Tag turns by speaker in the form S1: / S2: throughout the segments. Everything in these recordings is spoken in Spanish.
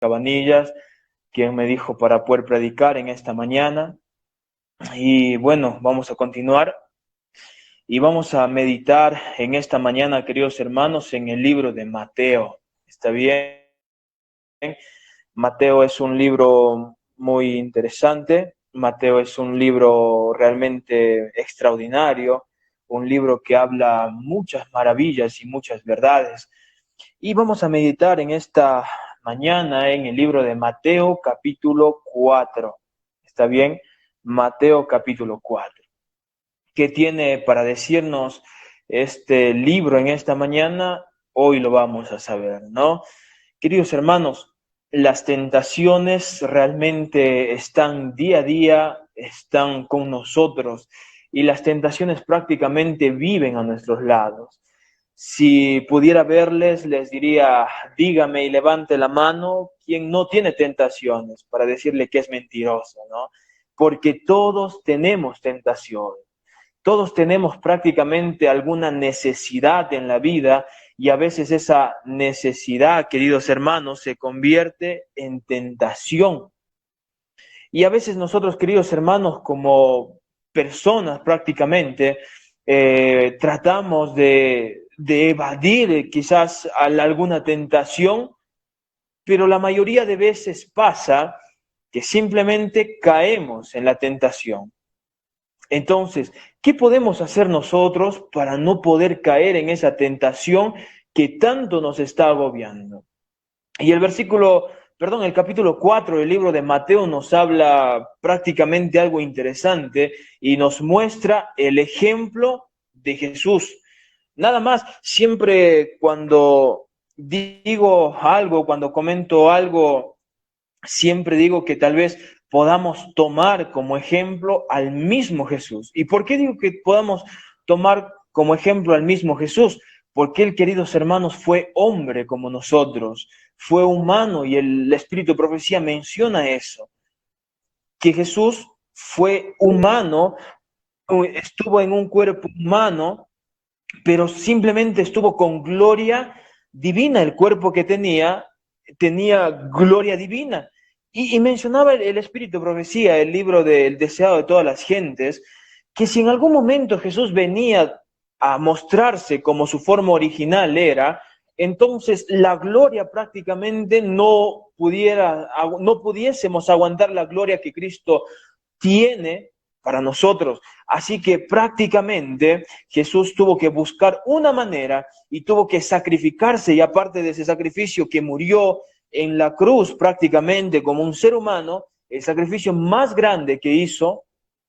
S1: Cabanillas, quien me dijo para poder predicar en esta mañana. Y bueno, vamos a continuar y vamos a meditar en esta mañana, queridos hermanos, en el libro de Mateo. ¿Está bien? Mateo es un libro muy interesante. Mateo es un libro realmente extraordinario, un libro que habla muchas maravillas y muchas verdades. Y vamos a meditar en esta mañana en el libro de Mateo capítulo 4. ¿Está bien? Mateo capítulo 4. ¿Qué tiene para decirnos este libro en esta mañana? Hoy lo vamos a saber, ¿no? Queridos hermanos, las tentaciones realmente están día a día, están con nosotros y las tentaciones prácticamente viven a nuestros lados. Si pudiera verles, les diría, dígame y levante la mano quien no tiene tentaciones para decirle que es mentiroso, ¿no? Porque todos tenemos tentaciones. Todos tenemos prácticamente alguna necesidad en la vida y a veces esa necesidad, queridos hermanos, se convierte en tentación. Y a veces nosotros, queridos hermanos, como personas prácticamente, tratamos de evadir quizás alguna tentación, pero la mayoría de veces pasa que simplemente caemos en la tentación. Entonces, ¿qué podemos hacer nosotros para no poder caer en esa tentación que tanto nos está agobiando? Y el capítulo 4 del libro de Mateo nos habla prácticamente algo interesante y nos muestra el ejemplo de Jesús. Nada más, siempre cuando digo algo, cuando comento algo, siempre digo que tal vez podamos tomar como ejemplo al mismo Jesús. ¿Y por qué digo que podamos tomar como ejemplo al mismo Jesús? Porque él, queridos hermanos, fue hombre como nosotros, fue humano y el Espíritu de Profecía menciona eso, que Jesús fue humano, estuvo en un cuerpo humano, pero simplemente estuvo con gloria divina. El cuerpo que tenía gloria divina. Y mencionaba el Espíritu de Profecía, el libro del deseado de todas las gentes, que si en algún momento Jesús venía a mostrarse como su forma original era, entonces la gloria prácticamente no pudiésemos aguantar la gloria que Cristo tiene para nosotros. Así que prácticamente Jesús tuvo que buscar una manera y tuvo que sacrificarse, y aparte de ese sacrificio que murió en la cruz prácticamente como un ser humano, el sacrificio más grande que hizo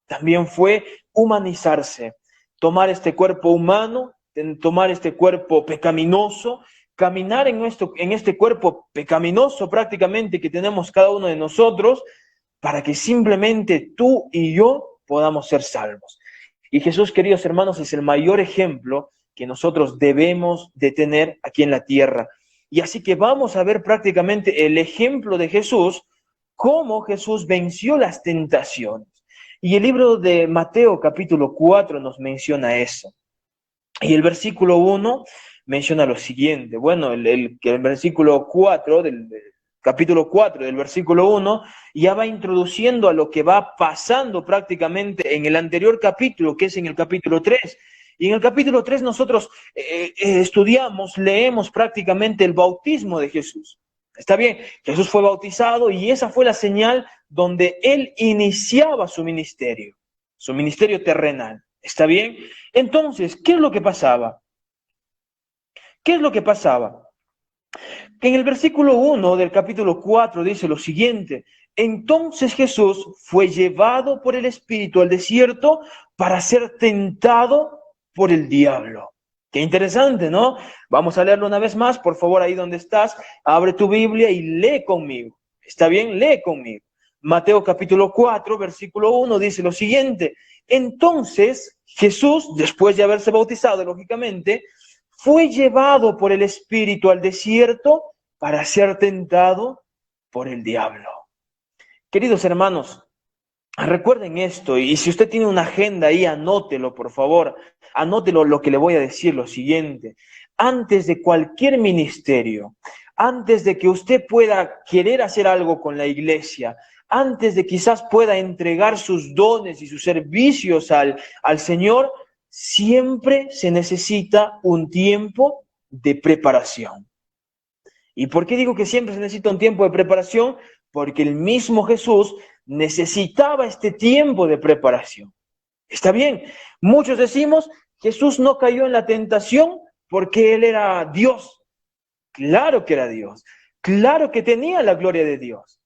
S1: también fue humanizarse, tomar este cuerpo humano, tomar este cuerpo pecaminoso, caminar en este cuerpo pecaminoso prácticamente que tenemos cada uno de nosotros, para que simplemente tú y yo podamos ser salvos. Y Jesús, queridos hermanos, es el mayor ejemplo que nosotros debemos de tener aquí en la tierra. Y así que vamos a ver prácticamente el ejemplo de Jesús, cómo Jesús venció las tentaciones. Y el libro de Mateo capítulo 4 nos menciona eso. Y el versículo 1 menciona lo siguiente. Bueno, el versículo 4 del capítulo 4 del versículo 1 ya va introduciendo a lo que va pasando prácticamente en el anterior capítulo, que es en el capítulo 3. Y en el capítulo 3 nosotros leemos prácticamente el bautismo de Jesús. Está bien, Jesús fue bautizado y esa fue la señal donde él iniciaba su ministerio terrenal. ¿Está bien? Entonces, ¿qué es lo que pasaba? ¿Qué es lo que pasaba? En el versículo 1 del capítulo 4 dice lo siguiente: entonces Jesús fue llevado por el Espíritu al desierto para ser tentado por el diablo. Qué interesante, ¿no? Vamos a leerlo una vez más, por favor, ahí donde estás, abre tu Biblia y lee conmigo. ¿Está bien? Lee conmigo. Mateo capítulo 4, versículo 1 dice lo siguiente: entonces Jesús, después de haberse bautizado, lógicamente, fue llevado por el Espíritu al desierto para ser tentado por el diablo. Queridos hermanos, recuerden esto, y si usted tiene una agenda ahí, anótelo, por favor, anótelo lo que le voy a decir, lo siguiente: antes de cualquier ministerio, antes de que usted pueda querer hacer algo con la iglesia, antes de quizás pueda entregar sus dones y sus servicios al Señor, siempre se necesita un tiempo de preparación. ¿Y por qué digo que siempre se necesita un tiempo de preparación? Porque el mismo Jesús necesitaba este tiempo de preparación. Está bien, muchos decimos, Jesús no cayó en la tentación porque Él era Dios. Claro que era Dios, claro que tenía la gloria de Dios.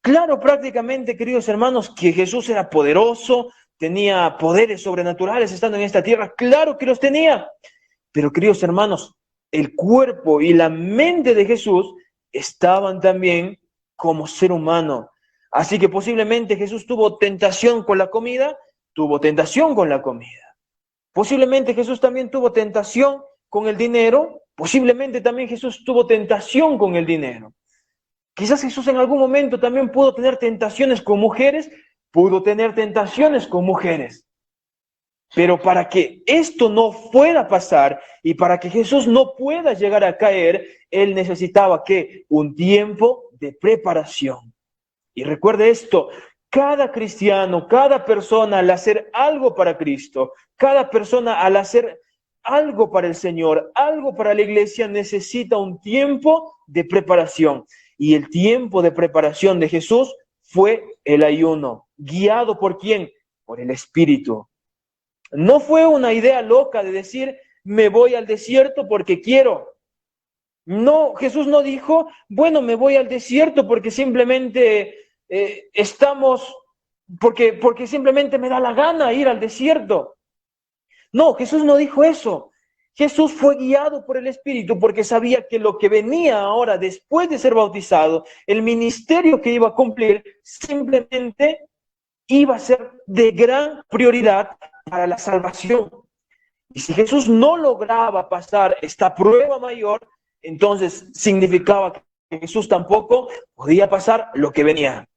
S1: Claro, prácticamente, queridos hermanos, que Jesús era poderoso, tenía poderes sobrenaturales estando en esta tierra. Claro que los tenía. Pero, queridos hermanos, el cuerpo y la mente de Jesús estaban también como ser humano. Así que posiblemente Jesús tuvo tentación con la comida, tuvo tentación con la comida. Posiblemente Jesús también tuvo tentación con el dinero, posiblemente también Jesús tuvo tentación con el dinero. Quizás Jesús en algún momento también pudo tener tentaciones con mujeres, pudo tener tentaciones con mujeres. Pero para que esto no fuera a pasar y para que Jesús no pueda llegar a caer, Él necesitaba ¿qué? Un tiempo de preparación. Y recuerde esto, cada cristiano, cada persona al hacer algo para Cristo, cada persona al hacer algo para el Señor, algo para la iglesia, necesita un tiempo de preparación. Y el tiempo de preparación de Jesús fue el ayuno. ¿Guiado por quién? Por el Espíritu. No fue una idea loca de decir, me voy al desierto porque quiero. No, Jesús no dijo, bueno, me voy al desierto porque simplemente porque simplemente me da la gana ir al desierto. No, Jesús no dijo eso. Jesús fue guiado por el Espíritu porque sabía que lo que venía ahora después de ser bautizado, el ministerio que iba a cumplir, simplemente iba a ser de gran prioridad para la salvación. Y si Jesús no lograba pasar esta prueba mayor, entonces significaba que Jesús tampoco podía pasar lo que venía.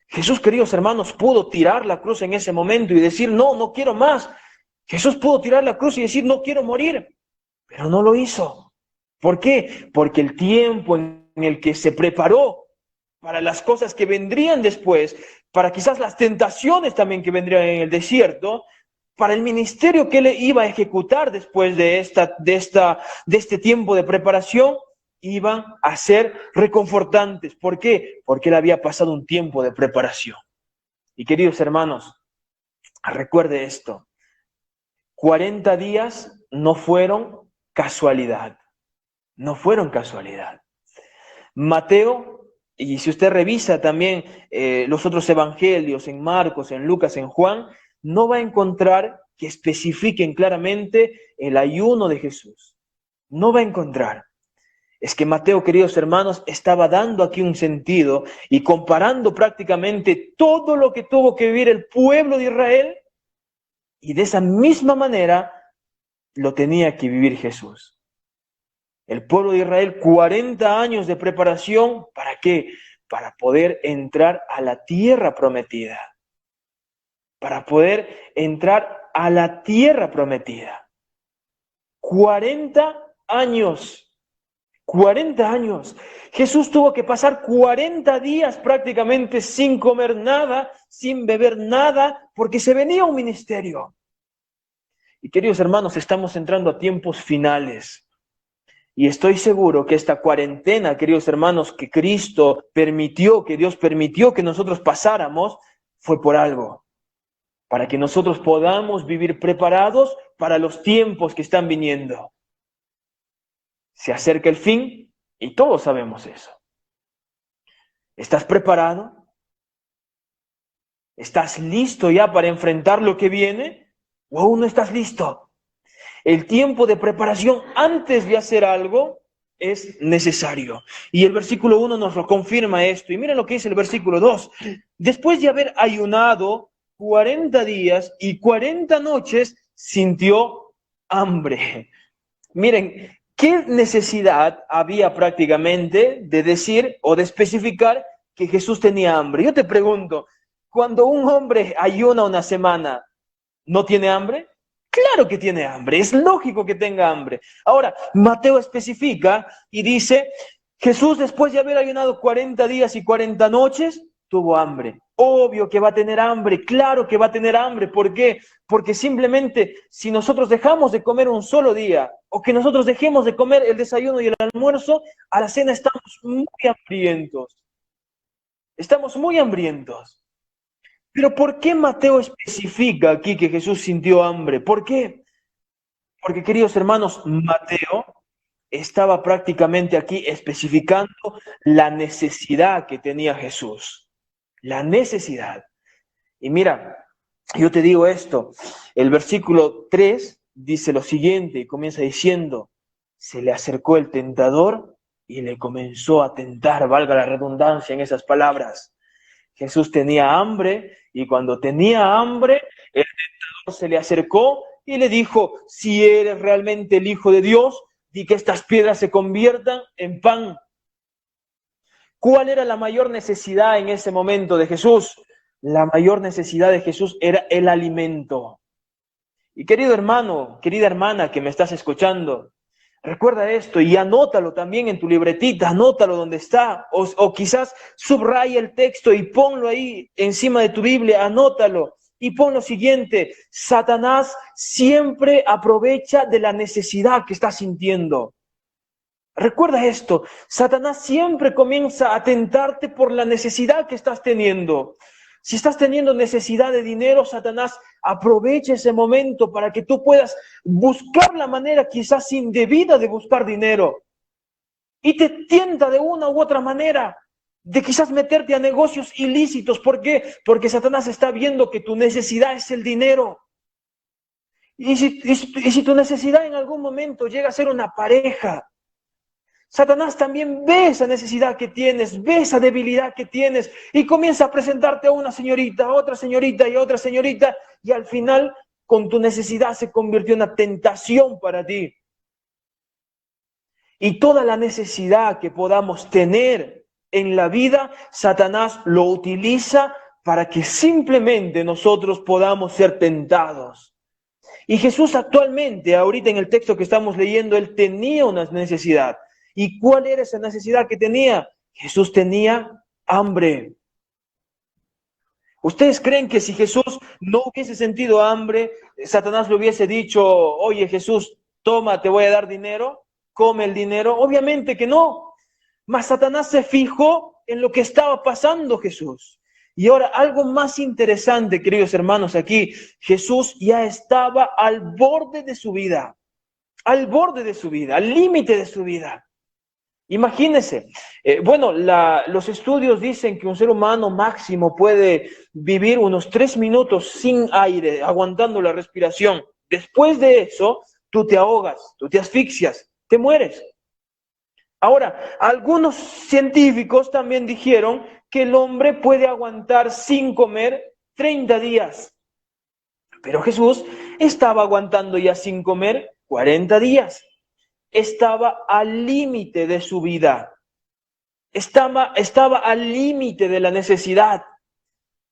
S1: Jesús, queridos hermanos, pudo tirar la cruz en ese momento y decir, no, no quiero más. Jesús pudo tirar la cruz y decir, no quiero morir, pero no lo hizo. ¿Por qué? Porque el tiempo en el que se preparó para las cosas que vendrían después, para quizás las tentaciones también que vendrían en el desierto, para el ministerio que él iba a ejecutar después de este tiempo de preparación, iban a ser reconfortantes. ¿Por qué? Porque él había pasado un tiempo de preparación. Y queridos hermanos, recuerde esto, 40 días no fueron casualidad, no fueron casualidad. Mateo, y si usted revisa también los otros evangelios, en Marcos, en Lucas, en Juan, no va a encontrar que especifiquen claramente el ayuno de Jesús. No va a encontrar. Es que Mateo, queridos hermanos, estaba dando aquí un sentido y comparando prácticamente todo lo que tuvo que vivir el pueblo de Israel, y de esa misma manera lo tenía que vivir Jesús. El pueblo de Israel, 40 años de preparación, ¿para qué? Para poder entrar a la tierra prometida. Para poder entrar a la tierra prometida. 40 años. 40 años. Jesús tuvo que pasar 40 días prácticamente sin comer nada, sin beber nada, porque se venía un ministerio. Y queridos hermanos, estamos entrando a tiempos finales. Y estoy seguro que esta cuarentena, queridos hermanos, que Cristo permitió, que Dios permitió que nosotros pasáramos, fue por algo. Para que nosotros podamos vivir preparados para los tiempos que están viniendo. Se acerca el fin y todos sabemos eso. ¿Estás preparado? ¿Estás listo ya para enfrentar lo que viene? ¿O aún no estás listo? El tiempo de preparación antes de hacer algo es necesario. Y el versículo 1 nos lo confirma esto. Y miren lo que dice el versículo 2. Después de haber ayunado 40 días y 40 noches, sintió hambre. Miren, ¿qué necesidad había prácticamente de decir o de especificar que Jesús tenía hambre? Yo te pregunto, cuando un hombre ayuna una semana, ¿no tiene hambre? Claro que tiene hambre, es lógico que tenga hambre. Ahora, Mateo especifica y dice, Jesús, después de haber ayunado 40 días y 40 noches, tuvo hambre. Obvio que va a tener hambre, claro que va a tener hambre. ¿Por qué? Porque simplemente si nosotros dejamos de comer un solo día, o que nosotros dejemos de comer el desayuno y el almuerzo, a la cena estamos muy hambrientos. Estamos muy hambrientos. Pero ¿por qué Mateo especifica aquí que Jesús sintió hambre? ¿Por qué? Porque, queridos hermanos, Mateo estaba prácticamente aquí especificando la necesidad que tenía Jesús. La necesidad. Y mira, yo te digo esto, el versículo 3 dice lo siguiente y comienza diciendo, se le acercó el tentador y le comenzó a tentar, valga la redundancia en esas palabras. Jesús tenía hambre y cuando tenía hambre, el tentador se le acercó y le dijo, si eres realmente el Hijo de Dios, di que estas piedras se conviertan en pan. ¿Cuál era la mayor necesidad en ese momento de Jesús? La mayor necesidad de Jesús era el alimento. Y querido hermano, querida hermana que me estás escuchando, recuerda esto y anótalo también en tu libretita, anótalo donde está, o quizás subraya el texto y ponlo ahí encima de tu Biblia, anótalo y pon lo siguiente, Satanás siempre aprovecha de la necesidad que estás sintiendo. Recuerda esto, Satanás siempre comienza a tentarte por la necesidad que estás teniendo. Si estás teniendo necesidad de dinero, Satanás aprovecha ese momento para que tú puedas buscar la manera quizás indebida de buscar dinero. Y te tienta de una u otra manera de quizás meterte a negocios ilícitos. ¿Por qué? Porque Satanás está viendo que tu necesidad es el dinero. Y si tu necesidad en algún momento llega a ser una pareja, Satanás también ve esa necesidad que tienes, ve esa debilidad que tienes y comienza a presentarte a una señorita, a otra señorita y a otra señorita y al final con tu necesidad se convirtió en una tentación para ti. Y toda la necesidad que podamos tener en la vida, Satanás lo utiliza para que simplemente nosotros podamos ser tentados. Y Jesús actualmente, ahorita en el texto que estamos leyendo, él tenía una necesidad. ¿Y cuál era esa necesidad que tenía? Jesús tenía hambre. ¿Ustedes creen que si Jesús no hubiese sentido hambre, Satanás le hubiese dicho, oye Jesús, toma, te voy a dar dinero, come el dinero? Obviamente que no. Mas Satanás se fijó en lo que estaba pasando Jesús. Y ahora, algo más interesante, queridos hermanos, aquí, Jesús ya estaba al borde de su vida, al borde de su vida, al límite de su vida. Imagínense, los estudios dicen que un ser humano máximo puede vivir unos 3 minutos sin aire, aguantando la respiración. Después de eso, tú te ahogas, tú te asfixias, te mueres. Ahora, algunos científicos también dijeron que el hombre puede aguantar sin comer 30 días. Pero Jesús estaba aguantando ya sin comer 40 días. Estaba al límite de su vida. Estaba al límite de la necesidad.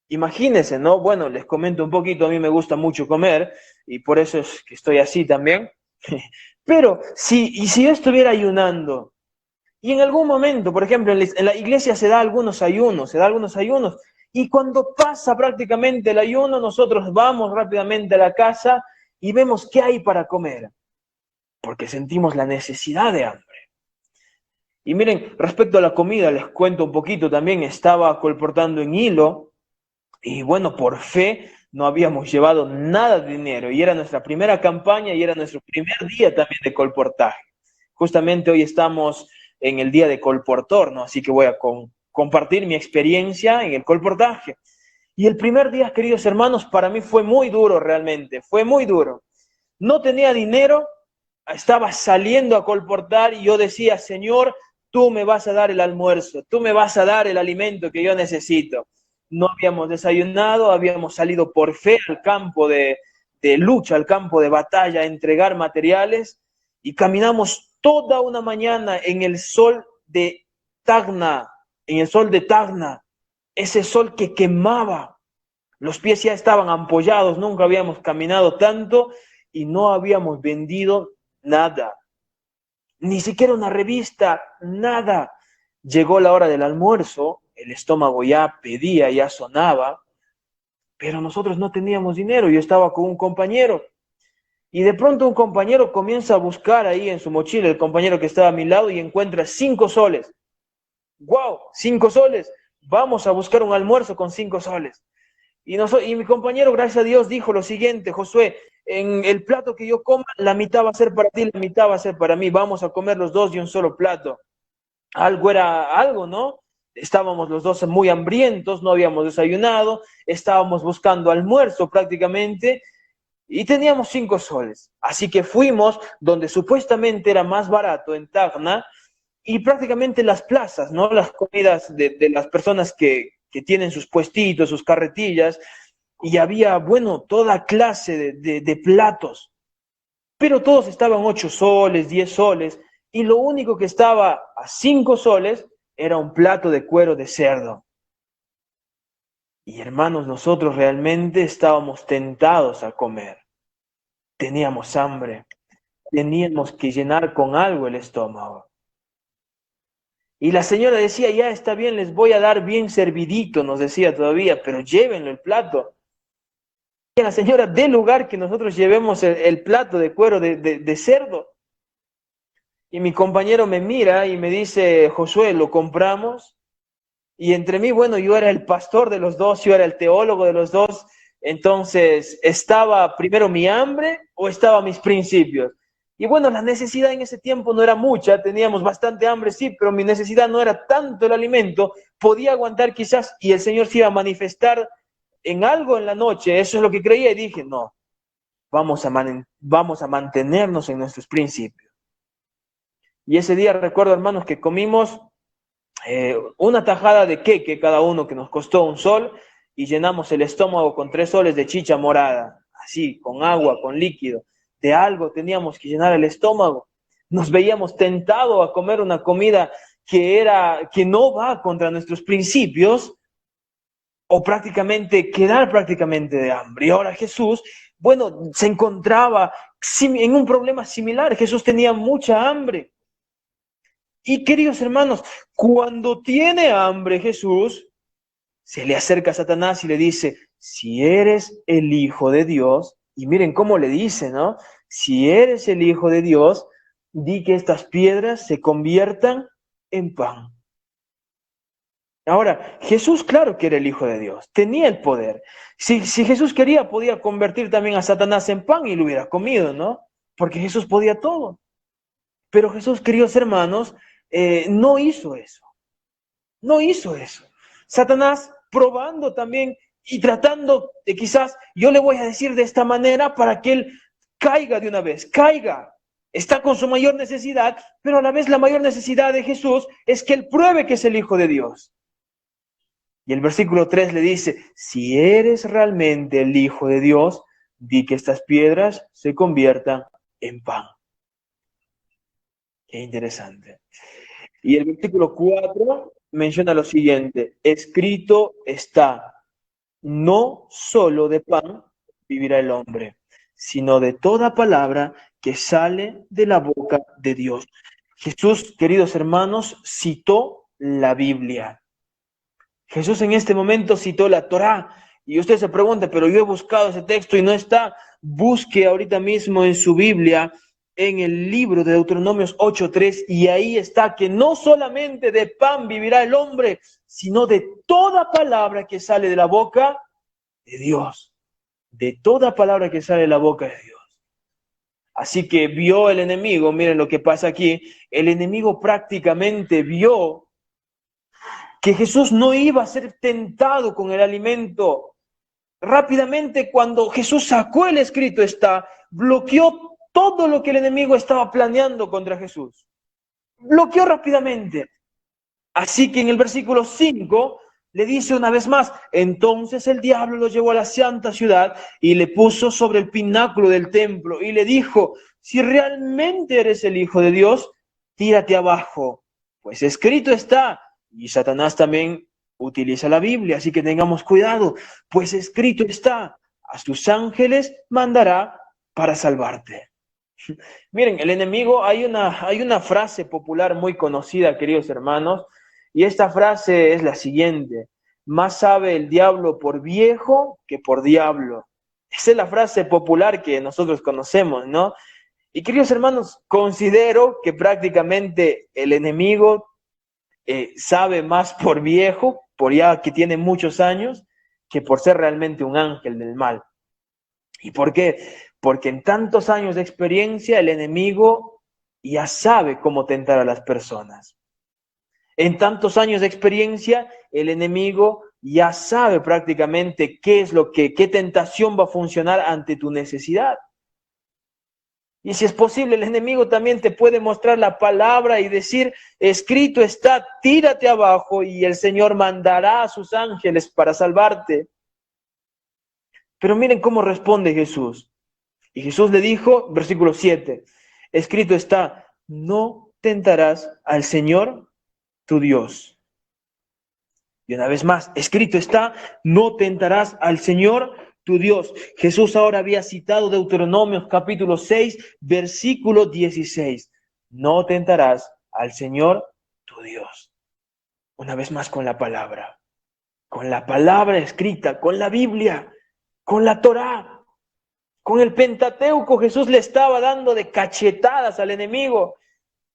S1: Imagínense, ¿no? Bueno, les comento un poquito, a mí me gusta mucho comer y por eso es que estoy así también. Pero si yo estuviera ayunando y en algún momento, por ejemplo, en la iglesia se da algunos ayunos, y cuando pasa prácticamente el ayuno, nosotros vamos rápidamente a la casa y vemos qué hay para comer, porque sentimos la necesidad de hambre. Y miren, respecto a la comida, les cuento un poquito también, estaba colportando en hilo, y bueno, por fe no habíamos llevado nada de dinero, y era nuestra primera campaña y era nuestro primer día también de colportaje. Justamente hoy estamos en el día de colportor, ¿no? Así que voy a compartir mi experiencia en el colportaje. Y el primer día, queridos hermanos, para mí fue muy duro realmente, fue muy duro. No tenía dinero, estaba saliendo a colportar y yo decía, Señor, tú me vas a dar el almuerzo, tú me vas a dar el alimento que yo necesito. No habíamos desayunado, habíamos salido por fe al campo de lucha, al campo de batalla, a entregar materiales y caminamos toda una mañana en el sol de Tacna, ese sol que quemaba. Los pies ya estaban ampollados, nunca habíamos caminado tanto y no habíamos vendido nada. ni siquiera una revista, nada. Llegó la hora del almuerzo, el estómago ya pedía, ya sonaba, pero nosotros no teníamos dinero. Yo estaba con un compañero y de pronto un compañero comienza a buscar ahí en su mochila, el compañero que estaba a mi lado, y encuentra 5 soles. ¡Wow! 5 soles. Vamos a buscar un almuerzo con 5 soles. Y mi compañero, gracias a Dios, dijo lo siguiente: Josué, en el plato que yo coma, la mitad va a ser para ti, la mitad va a ser para mí. Vamos a comer los dos de un solo plato. Algo era algo, ¿no? Estábamos los dos muy hambrientos, no habíamos desayunado, estábamos buscando almuerzo prácticamente y teníamos 5 soles. Así que fuimos donde supuestamente era más barato, en Tacna, y prácticamente las plazas, ¿no? Las comidas de las personas que tienen sus puestitos, sus carretillas, y había, bueno, toda clase de platos, pero todos estaban 8 soles, 10 soles, y lo único que estaba a 5 soles era un plato de cuero de cerdo. Y hermanos, nosotros realmente estábamos tentados a comer. Teníamos hambre, teníamos que llenar con algo el estómago. Y la señora decía: ya está bien, les voy a dar bien servidito, nos decía todavía, pero llévenlo el plato. Y la señora, dé lugar que nosotros llevemos el plato de cuero de cerdo. Y mi compañero me mira y me dice: Josué, ¿lo compramos? Y entre mí, bueno, yo era el pastor de los dos, yo era el teólogo de los dos. Entonces, ¿estaba primero mi hambre o estaban mis principios? Y bueno, la necesidad en ese tiempo no era mucha, teníamos bastante hambre, sí, pero mi necesidad no era tanto el alimento, podía aguantar quizás, y el Señor se iba a manifestar en algo en la noche. Eso es lo que creía, y dije: no, vamos a mantenernos en nuestros principios. Y ese día recuerdo, hermanos, que comimos una tajada de queque cada uno, que nos costó 1 sol, y llenamos el estómago con 3 soles de chicha morada, así, con agua, con líquido. De algo teníamos que llenar el estómago. Nos veíamos tentados a comer una comida que no va contra nuestros principios, o prácticamente quedar prácticamente de hambre. Y ahora Jesús, bueno, se encontraba en un problema similar. Jesús tenía mucha hambre. Y queridos hermanos, cuando tiene hambre Jesús, se le acerca a Satanás y le dice: si eres el Hijo de Dios, y miren cómo le dice, ¿no? Si eres el Hijo de Dios, di que estas piedras se conviertan en pan. Ahora, Jesús, claro que era el Hijo de Dios, tenía el poder. Si Jesús quería, podía convertir también a Satanás en pan y lo hubiera comido, ¿no? Porque Jesús podía todo. Pero Jesús, queridos hermanos, no hizo eso. No hizo eso. Satanás, probando también y tratando de, quizás, yo le voy a decir de esta manera para que él caiga de una vez, caiga. Está con su mayor necesidad, pero a la vez la mayor necesidad de Jesús es que él pruebe que es el Hijo de Dios. Y el versículo 3 le dice: si eres realmente el Hijo de Dios, di que estas piedras se conviertan en pan. Qué interesante. Y el versículo 4 menciona lo siguiente: escrito está, no solo de pan vivirá el hombre, sino de toda palabra que sale de la boca de Dios. Jesús, queridos hermanos, citó la Biblia. Jesús en este momento citó la Torá. Y usted se pregunta: pero yo he buscado ese texto y no está. Busque ahorita mismo en su Biblia, en el libro de Deuteronomios 8:3, y ahí está que no solamente de pan vivirá el hombre, sino de toda palabra que sale de la boca de Dios. De toda palabra que sale de la boca de Dios. Así que vio el enemigo, miren lo que pasa aquí, el enemigo prácticamente vio que Jesús no iba a ser tentado con el alimento. Rápidamente, cuando Jesús sacó el escrito está, bloqueó todo lo que el enemigo estaba planeando contra Jesús. Bloqueó rápidamente. Así que en el versículo 5 le dice una vez más: entonces el diablo lo llevó a la santa ciudad y le puso sobre el pináculo del templo y le dijo: si realmente eres el Hijo de Dios, tírate abajo, pues escrito está. Y Satanás también utiliza la Biblia, así que tengamos cuidado, pues escrito está: a sus ángeles mandará para salvarte. Miren, el enemigo, hay una frase popular muy conocida, queridos hermanos, y esta frase es la siguiente: más sabe el diablo por viejo que por diablo. Esa es la frase popular que nosotros conocemos, ¿no? Y queridos hermanos, considero que prácticamente el enemigo sabe más por viejo, por ya que tiene muchos años, que por ser realmente un ángel del mal. ¿Y por qué? Porque en tantos años de experiencia el enemigo ya sabe cómo tentar a las personas. En tantos años de experiencia el enemigo ya sabe prácticamente qué tentación va a funcionar ante tu necesidad. Y si es posible, el enemigo también te puede mostrar la palabra y decir, escrito está, tírate abajo y el Señor mandará a sus ángeles para salvarte. Pero miren cómo responde Jesús. Y Jesús le dijo, versículo 7, escrito está, no tentarás al Señor tu Dios. Y una vez más, escrito está, no tentarás al Señor tu Dios. Jesús ahora había citado Deuteronomio capítulo 6, versículo 16. No tentarás al Señor tu Dios. Una vez más con la palabra escrita, con la Biblia, con la Torá. Con el Pentateuco Jesús le estaba dando de cachetadas al enemigo.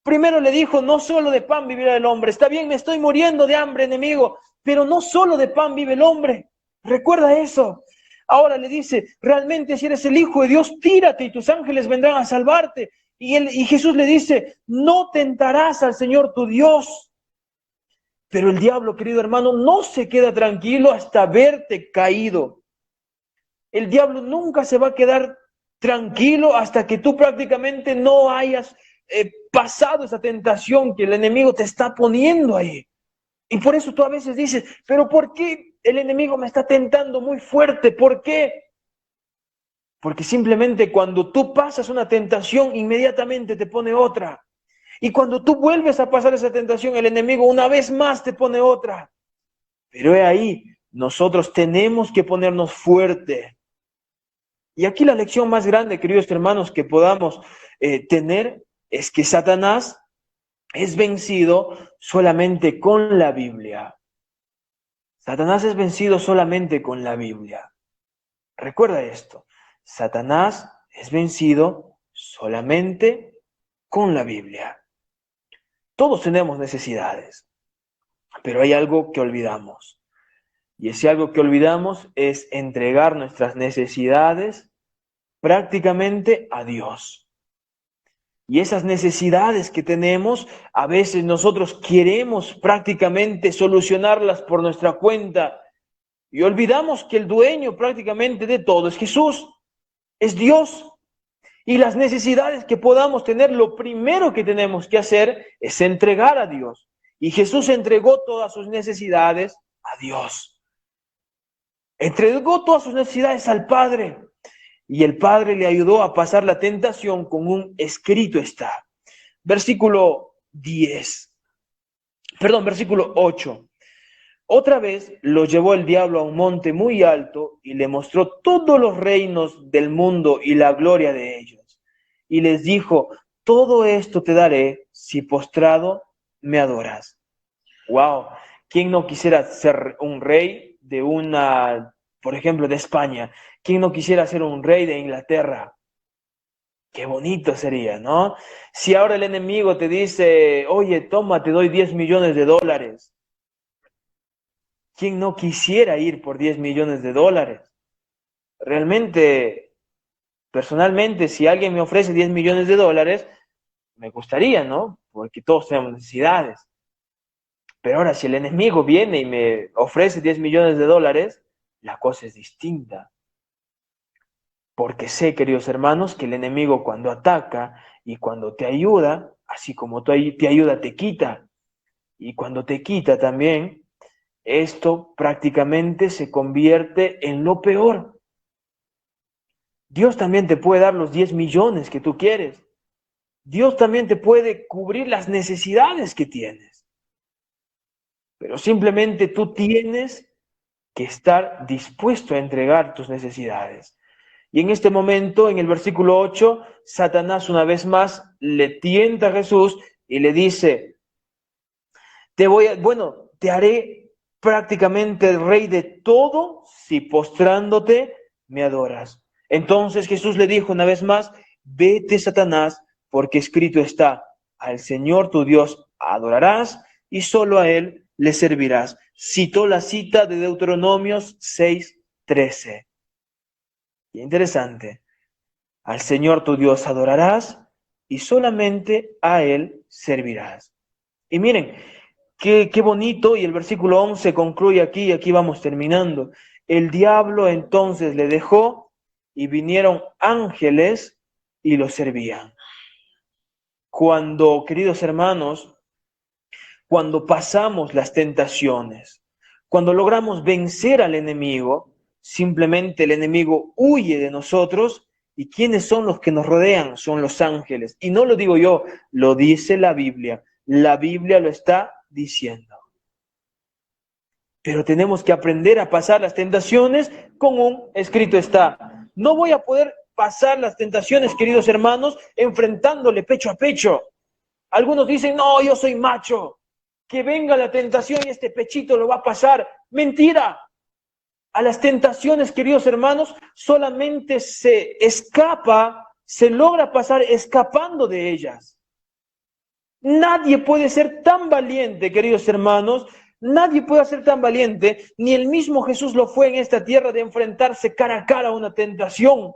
S1: Primero le dijo, no solo de pan vivirá el hombre. Está bien, me estoy muriendo de hambre, enemigo, pero no solo de pan vive el hombre. Recuerda eso. Ahora le dice, realmente si eres el Hijo de Dios, tírate y tus ángeles vendrán a salvarte. Y Jesús le dice, no tentarás al Señor tu Dios. Pero el diablo, querido hermano, no se queda tranquilo hasta verte caído. El diablo nunca se va a quedar tranquilo hasta que tú prácticamente no hayas pasado esa tentación que el enemigo te está poniendo ahí. Y por eso tú a veces dices, pero ¿por qué el enemigo me está tentando muy fuerte? ¿Por qué? Porque simplemente cuando tú pasas una tentación, inmediatamente te pone otra. Y cuando tú vuelves a pasar esa tentación, el enemigo una vez más te pone otra. Pero es ahí, nosotros tenemos que ponernos fuerte. Y aquí la lección más grande, queridos hermanos, que podamos tener es que Satanás es vencido solamente con la Biblia. Satanás es vencido solamente con la Biblia. Recuerda esto, Satanás es vencido solamente con la Biblia. Todos tenemos necesidades, pero hay algo que olvidamos. Y ese algo que olvidamos es entregar nuestras necesidades prácticamente a Dios. Y esas necesidades que tenemos, a veces nosotros queremos prácticamente solucionarlas por nuestra cuenta y olvidamos que el dueño prácticamente de todo es Jesús, es Dios. Y las necesidades que podamos tener, lo primero que tenemos que hacer es entregar a Dios. Y Jesús entregó todas sus necesidades a Dios. Entregó todas sus necesidades al Padre. Y el Padre le ayudó a pasar la tentación con un escrito está. Versículo 8. Otra vez lo llevó el diablo a un monte muy alto y le mostró todos los reinos del mundo y la gloria de ellos. Y les dijo, todo esto te daré si postrado me adoras. Wow, ¿quién no quisiera ser un rey de por ejemplo, de España? ¿Quién no quisiera ser un rey de Inglaterra? Qué bonito sería, ¿no? Si ahora el enemigo te dice, oye, toma, te doy 10 millones de dólares. ¿Quién no quisiera ir por 10 millones de dólares? Realmente, personalmente, si alguien me ofrece 10 millones de dólares, me gustaría, ¿no? Porque todos tenemos necesidades. Pero ahora, si el enemigo viene y me ofrece 10 millones de dólares, la cosa es distinta. Porque sé, queridos hermanos, que el enemigo cuando ataca y cuando te ayuda, así como te ayuda, te quita. Y cuando te quita también, esto prácticamente se convierte en lo peor. Dios también te puede dar los 10 millones que tú quieres. Dios también te puede cubrir las necesidades que tienes. Pero simplemente tú tienes que estar dispuesto a entregar tus necesidades. Y en este momento, en el versículo 8, Satanás una vez más le tienta a Jesús y le dice, te haré prácticamente el rey de todo si postrándote me adoras. Entonces Jesús le dijo una vez más, vete, Satanás, porque escrito está, al Señor tu Dios adorarás y solo a Él le servirás. Citó la cita de Deuteronomios 6:13. Y interesante, al Señor tu Dios adorarás y solamente a Él servirás. Y miren, qué bonito, y el versículo 11 concluye aquí, y aquí vamos terminando. El diablo entonces le dejó y vinieron ángeles y lo servían. Cuando, queridos hermanos, cuando pasamos las tentaciones, cuando logramos vencer al enemigo, simplemente el enemigo huye de nosotros. ¿Y quiénes son los que nos rodean? Son los ángeles. Y no lo digo yo, lo dice la Biblia. La Biblia lo está diciendo. Pero tenemos que aprender a pasar las tentaciones con un escrito está. No voy a poder pasar las tentaciones, queridos hermanos, enfrentándole pecho a pecho. Algunos dicen, no, yo soy macho. Que venga la tentación y este pechito lo va a pasar. Mentira. A las tentaciones, queridos hermanos, solamente se logra pasar escapando de ellas. Nadie puede ser tan valiente, queridos hermanos, nadie puede ser tan valiente, ni el mismo Jesús lo fue en esta tierra de enfrentarse cara a cara a una tentación.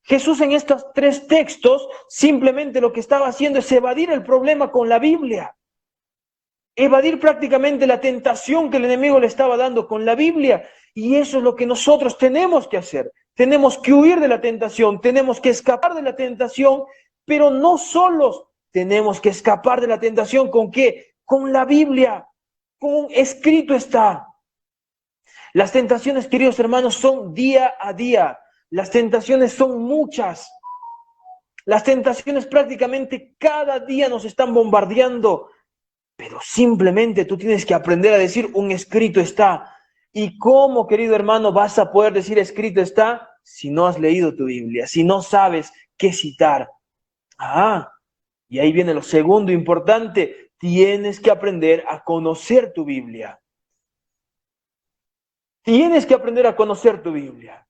S1: Jesús en estos 3 textos simplemente lo que estaba haciendo es evadir el problema con la Biblia. Evadir prácticamente la tentación que el enemigo le estaba dando con la Biblia. Y eso es lo que nosotros tenemos que hacer. Tenemos que huir de la tentación, tenemos que escapar de la tentación, pero no solos. Tenemos que escapar de la tentación, ¿con qué? Con la Biblia, con escrito está. Las tentaciones, queridos hermanos, son día a día. Las tentaciones son muchas. Las tentaciones prácticamente cada día nos están bombardeando. Pero simplemente tú tienes que aprender a decir un escrito está. ¿Y cómo, querido hermano, vas a poder decir escrito está si no has leído tu Biblia, si no sabes qué citar? Y ahí viene lo segundo importante. Tienes que aprender a conocer tu Biblia. Tienes que aprender a conocer tu Biblia.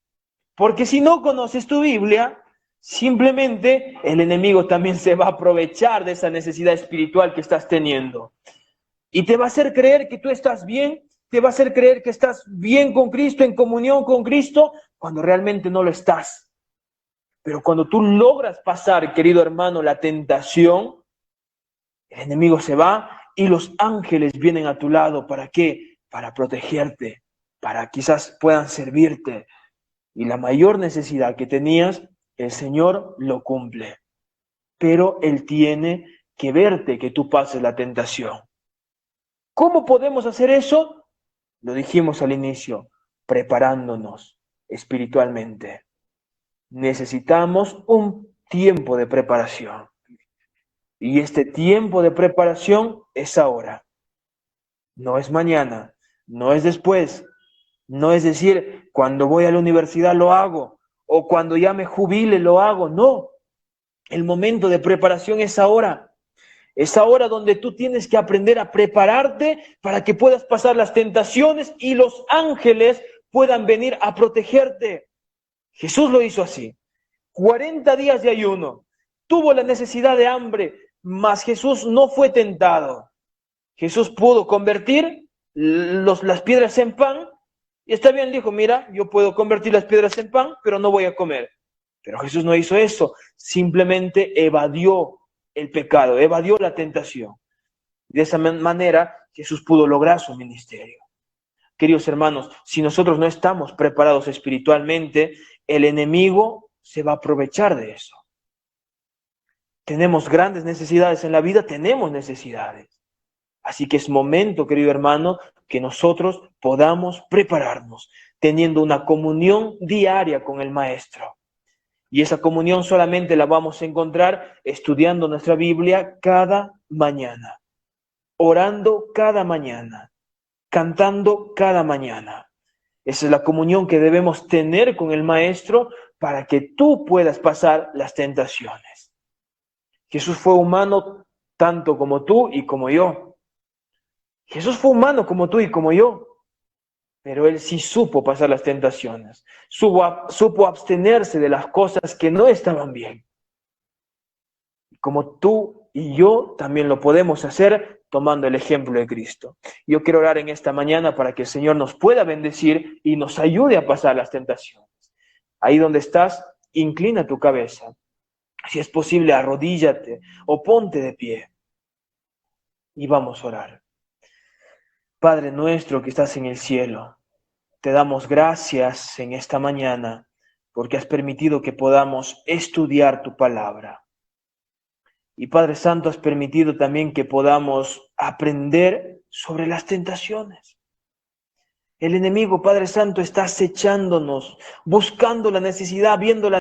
S1: Porque si no conoces tu Biblia, simplemente el enemigo también se va a aprovechar de esa necesidad espiritual que estás teniendo. Y te va a hacer creer que tú estás bien, te va a hacer creer que estás bien con Cristo, en comunión con Cristo, cuando realmente no lo estás. Pero cuando tú logras pasar, querido hermano, la tentación, el enemigo se va y los ángeles vienen a tu lado. ¿Para qué? Para protegerte, para quizás puedan servirte. Y la mayor necesidad que tenías, el Señor lo cumple. Pero Él tiene que verte que tú pases la tentación. ¿Cómo podemos hacer eso? Lo dijimos al inicio, preparándonos espiritualmente. Necesitamos un tiempo de preparación. Y este tiempo de preparación es ahora. No es mañana, no es después. No es decir, cuando voy a la universidad lo hago, o cuando ya me jubile lo hago. No, el momento de preparación es ahora. Es ahora donde tú tienes que aprender a prepararte para que puedas pasar las tentaciones y los ángeles puedan venir a protegerte. Jesús lo hizo así. 40 días de ayuno. Tuvo la necesidad de hambre, mas Jesús no fue tentado. Jesús pudo convertir las piedras en pan. Y está bien, dijo, mira, yo puedo convertir las piedras en pan, pero no voy a comer. Pero Jesús no hizo eso. Simplemente evadió el pecado, evadió la tentación. De esa manera, Jesús pudo lograr su ministerio. Queridos hermanos, si nosotros no estamos preparados espiritualmente, el enemigo se va a aprovechar de eso. Tenemos grandes necesidades en la vida, tenemos necesidades. Así que es momento, querido hermano, que nosotros podamos prepararnos, teniendo una comunión diaria con el Maestro. Y esa comunión solamente la vamos a encontrar estudiando nuestra Biblia cada mañana, orando cada mañana, cantando cada mañana. Esa es la comunión que debemos tener con el Maestro para que tú puedas pasar las tentaciones. Jesús fue humano tanto como tú y como yo. Jesús fue humano como tú y como yo, pero Él sí supo pasar las tentaciones, supo abstenerse de las cosas que no estaban bien. Como tú y yo también lo podemos hacer tomando el ejemplo de Cristo. Yo quiero orar en esta mañana para que el Señor nos pueda bendecir y nos ayude a pasar las tentaciones. Ahí donde estás, inclina tu cabeza. Si es posible, arrodíllate o ponte de pie. Y vamos a orar. Padre nuestro que estás en el cielo, te damos gracias en esta mañana porque has permitido que podamos estudiar tu palabra. Y Padre Santo, has permitido también que podamos aprender sobre las tentaciones. El enemigo, Padre Santo, está acechándonos, buscando la necesidad, viendo la